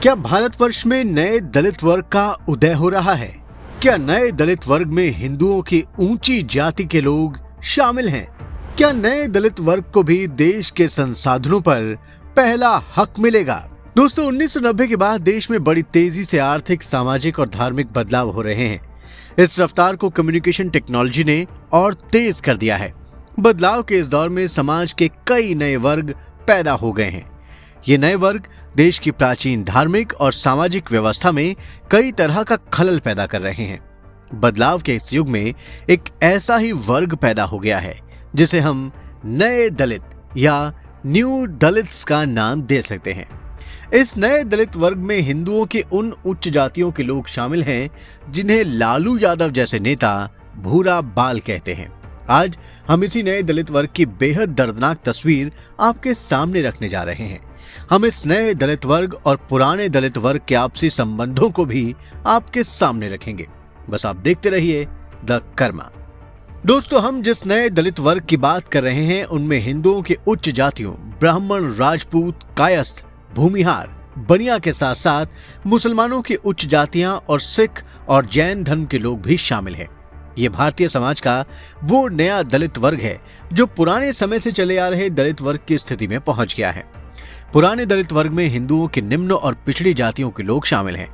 क्या भारतवर्ष में नए दलित वर्ग का उदय हो रहा है? क्या नए दलित वर्ग में हिंदुओं की ऊंची जाति के लोग शामिल हैं? क्या नए दलित वर्ग को भी देश के संसाधनों पर पहला हक मिलेगा? दोस्तों, 1990 के बाद देश में बड़ी तेजी से आर्थिक, सामाजिक और धार्मिक बदलाव हो रहे हैं। इस रफ्तार को कम्युनिकेशन टेक्नोलॉजी ने और तेज कर दिया है। बदलाव के इस दौर में समाज के कई नए वर्ग पैदा हो गए हैं। ये नए वर्ग देश की प्राचीन धार्मिक और सामाजिक व्यवस्था में कई तरह का खलल पैदा कर रहे हैं। बदलाव के इस युग में एक ऐसा ही वर्ग पैदा हो गया है जिसे हम नए दलित या न्यू दलित्स का नाम दे सकते हैं। इस नए दलित वर्ग में हिंदुओं के उन उच्च जातियों के लोग शामिल हैं जिन्हें लालू यादव जैसे नेता भूरा बाल कहते हैं। आज हम इसी नए दलित वर्ग की बेहद दर्दनाक तस्वीर आपके सामने रखने जा रहे हैं। हम इस नए दलित वर्ग और पुराने दलित वर्ग के आपसी संबंधों को भी आपके सामने रखेंगे। बस आप देखते रहिए द कर्मा। दोस्तों, हम जिस नए दलित वर्ग की बात कर रहे हैं उनमें हिंदुओं के उच्च जातियों ब्राह्मण, राजपूत, कायस्थ, भूमिहार, बनिया के साथ साथ मुसलमानों की उच्च जातियां और सिख और जैन धर्म के लोग भी शामिल हैं। ये भारतीय समाज का वो नया दलित वर्ग है जो पुराने समय से चले आ रहे दलित वर्ग की स्थिति में पहुंच गया है। पुराने दलित वर्ग में हिंदुओं के निम्न और पिछड़ी जातियों के लोग शामिल हैं।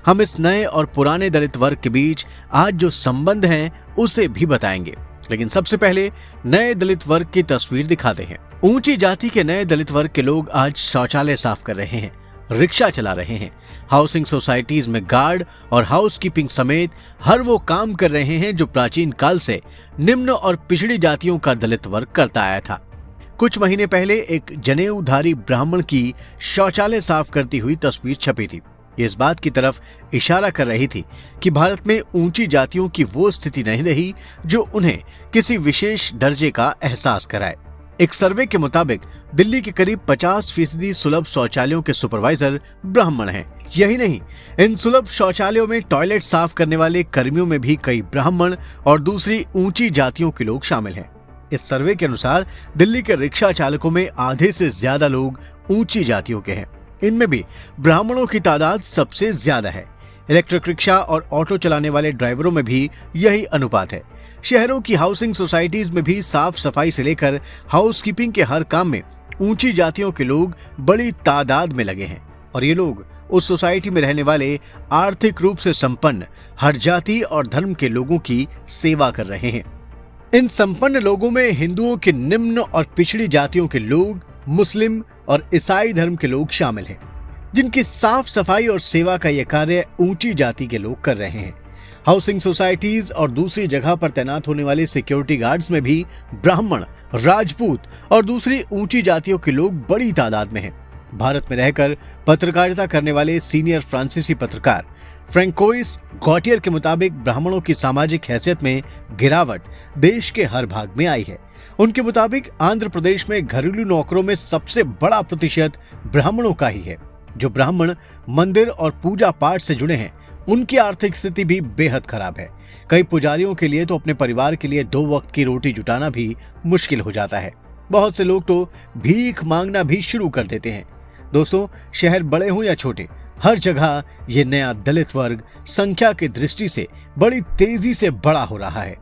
हम इस नए और पुराने दलित वर्ग के बीच आज जो संबंध हैं उसे भी बताएंगे, लेकिन सबसे पहले नए दलित वर्ग की तस्वीर दिखाते हैं। ऊंची जाति के नए दलित वर्ग के लोग आज शौचालय साफ कर रहे हैं, रिक्शा चला रहे हैं, हाउसिंग सोसाइटीज में गार्ड और हाउसकीपिंग समेत हर वो काम कर रहे हैं जो प्राचीन काल से निम्न और पिछड़ी जातियों का दलित वर्ग करता आया था। कुछ महीने पहले एक जनेऊधारी ब्राह्मण की शौचालय साफ करती हुई तस्वीर छपी थी। ये इस बात की तरफ इशारा कर रही थी कि भारत में ऊंची जातियों की वो स्थिति नहीं रही जो उन्हें किसी विशेष दर्जे का एहसास कराए। एक सर्वे के मुताबिक दिल्ली के करीब 50% सुलभ शौचालयों के सुपरवाइजर ब्राह्मण हैं। यही नहीं, इन सुलभ शौचालयों में टॉयलेट साफ करने वाले कर्मियों में भी कई ब्राह्मण और दूसरी ऊंची जातियों के लोग शामिल हैं। इस सर्वे के अनुसार दिल्ली के रिक्शा चालकों में आधे से ज्यादा लोग ऊंची जातियों के हैं। इनमें भी ब्राह्मणों की तादाद सबसे ज्यादा है। इलेक्ट्रिक रिक्शा और ऑटो चलाने वाले ड्राइवरों में भी यही अनुपात है। शहरों की हाउसिंग सोसाइटीज में भी साफ सफाई से लेकर हाउसकीपिंग के हर काम में ऊंची जातियों के लोग बड़ी तादाद में लगे हैं और ये लोग उस सोसाइटी में रहने वाले आर्थिक रूप से संपन्न हर जाति और धर्म के लोगों की सेवा कर रहे हैं। इन संपन्न लोगों में हिंदुओं के निम्न और पिछड़ी जातियों के लोग, मुस्लिम और ईसाई धर्म के लोग शामिल हैं, जिनकी साफ सफाई और सेवा का यह कार्य ऊंची जाति के लोग कर रहे हैं। हाउसिंग सोसाइटीज और दूसरी जगह पर तैनात होने वाले सिक्योरिटी गार्ड्स में भी ब्राह्मण, राजपूत और दूसरी ऊंची जातियों के लोग बड़ी तादाद में हैं। भारत में रहकर पत्रकारिता करने वाले सीनियर फ्रांसीसी पत्रकार फ्रैंकोइस गॉटियर के मुताबिक ब्राह्मणों की सामाजिक हैसियत में गिरावट देश के हर भाग में आई है। उनके मुताबिक आंध्र प्रदेश में घरेलू नौकरों में सबसे बड़ा प्रतिशत ब्राह्मणों का ही है। जो ब्राह्मण मंदिर और पूजा पाठ से जुड़े हैं उनकी आर्थिक स्थिति भी बेहद खराब है। कई पुजारियों के लिए तो अपने परिवार के लिए 2 वक्त की रोटी जुटाना भी मुश्किल हो जाता है। बहुत से लोग तो भीख मांगना भी शुरू कर देते हैं। दोस्तों, शहर बड़े हों या छोटे, हर जगह ये नया दलित वर्ग संख्या की दृष्टि से बड़ी तेजी से बड़ा हो रहा है।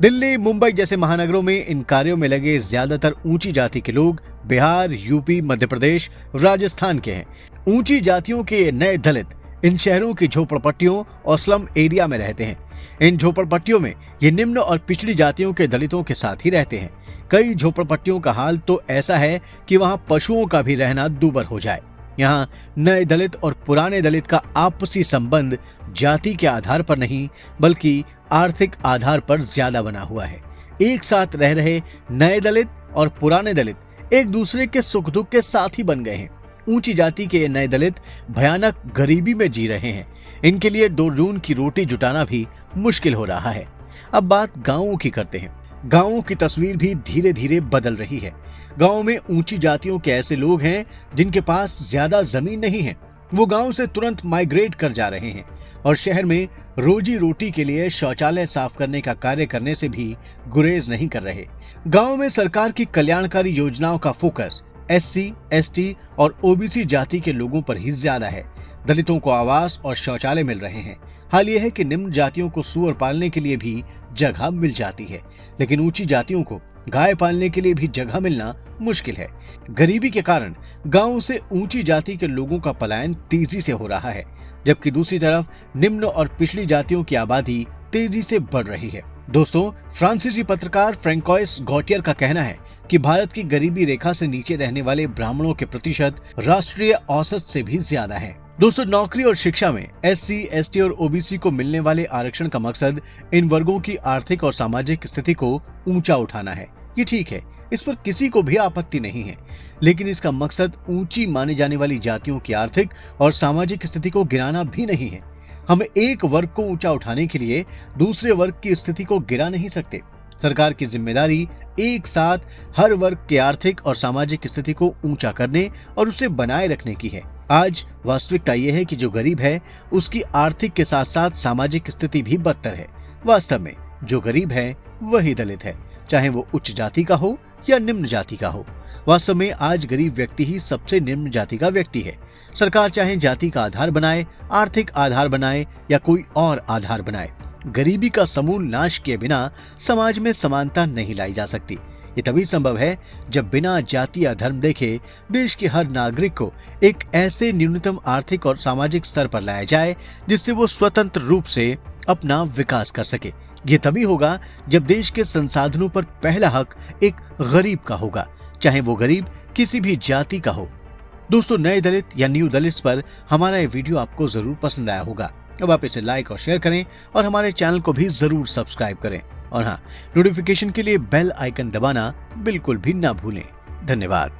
दिल्ली, मुंबई जैसे महानगरों में इन कार्यों में लगे ज्यादातर ऊंची जाति के लोग बिहार, यूपी, मध्य प्रदेश, राजस्थान के हैं। ऊंची जातियों के नए दलित इन शहरों की झोपड़पट्टियों और स्लम एरिया में रहते हैं। इन झोपड़पट्टियों में ये निम्न और पिछड़ी जातियों के दलितों के साथ ही रहते हैं। कई झोपड़पट्टियों का हाल तो ऐसा है कि वहां पशुओं का भी रहना दूभर हो जाए। यहाँ नए दलित और पुराने दलित का आपसी संबंध जाति के आधार पर नहीं बल्कि आर्थिक आधार पर ज्यादा बना हुआ है। एक साथ रह रहे नए दलित और पुराने दलित एक दूसरे के सुख दुख के साथी बन गए हैं। ऊंची जाति के नए दलित भयानक गरीबी में जी रहे हैं। इनके लिए 2 जून की रोटी जुटाना भी मुश्किल हो रहा है। अब बात गांवों की करते हैं। गांवों की तस्वीर भी धीरे धीरे बदल रही है। गांव में ऊंची जातियों के ऐसे लोग हैं जिनके पास ज्यादा जमीन नहीं है। वो गांव से तुरंत माइग्रेट कर जा रहे हैं और शहर में रोजी रोटी के लिए शौचालय साफ करने का कार्य करने से भी गुरेज नहीं कर रहे। गांव में सरकार की कल्याणकारी योजनाओं का फोकस SC, ST और OBC जाति के लोगों पर ही ज्यादा है। दलितों को आवास और शौचालय मिल रहे हैं। हाल यह है कि निम्न जातियों को सूअर पालने के लिए भी जगह मिल जाती है, लेकिन ऊंची जातियों को गाय पालने के लिए भी जगह मिलना मुश्किल है। गरीबी के कारण गांवों से ऊंची जाति के लोगों का पलायन तेजी से हो रहा है, जबकि दूसरी तरफ निम्न और पिछड़ी जातियों की आबादी तेजी से बढ़ रही है। दोस्तों, फ्रांसीसी पत्रकार फ्रैंकोइस गॉटियर का कहना है कि भारत की गरीबी रेखा से नीचे रहने वाले ब्राह्मणों के प्रतिशत राष्ट्रीय औसत से भी ज्यादा है। दोस्तों, नौकरी और शिक्षा में SC, ST और OBC को मिलने वाले आरक्षण का मकसद इन वर्गों की आर्थिक और सामाजिक स्थिति को ऊंचा उठाना है। ये ठीक है, इस पर किसी को भी आपत्ति नहीं है, लेकिन इसका मकसद ऊंची मानी जाने वाली जातियों की आर्थिक और सामाजिक स्थिति को गिराना भी नहीं है। हम एक वर्ग को ऊंचा उठाने के लिए दूसरे वर्ग की स्थिति को गिरा नहीं सकते। सरकार की जिम्मेदारी एक साथ हर वर्ग की आर्थिक और सामाजिक स्थिति को ऊंचा करने और उसे बनाए रखने की है। आज वास्तविकता यह है कि जो गरीब है उसकी आर्थिक के साथ साथ सामाजिक स्थिति भी बदतर है। वास्तव में जो गरीब है वही दलित है, चाहे वो उच्च जाति का हो या निम्न जाति का हो। वास्तव में आज गरीब व्यक्ति ही सबसे निम्न जाति का व्यक्ति है। सरकार चाहे जाति का आधार बनाए, आर्थिक आधार बनाए या कोई और आधार बनाए, गरीबी का समूल नाश किए बिना समाज में समानता नहीं लाई जा सकती। ये तभी संभव है जब बिना जाति या धर्म देखे देश के हर नागरिक को एक ऐसे न्यूनतम आर्थिक और सामाजिक स्तर पर लाया जाए जिससे वो स्वतंत्र रूप से अपना विकास कर सके। ये तभी होगा जब देश के संसाधनों पर पहला हक एक गरीब का होगा, चाहे वो गरीब किसी भी जाति का हो। दोस्तों, नए दलित या न्यू दलित पर हमारा ये वीडियो आपको जरूर पसंद आया होगा। अब आप इसे लाइक और शेयर करें और हमारे चैनल को भी जरूर सब्सक्राइब करें, और हाँ, नोटिफिकेशन के लिए बेल आइकन दबाना बिल्कुल भी ना भूलें। धन्यवाद।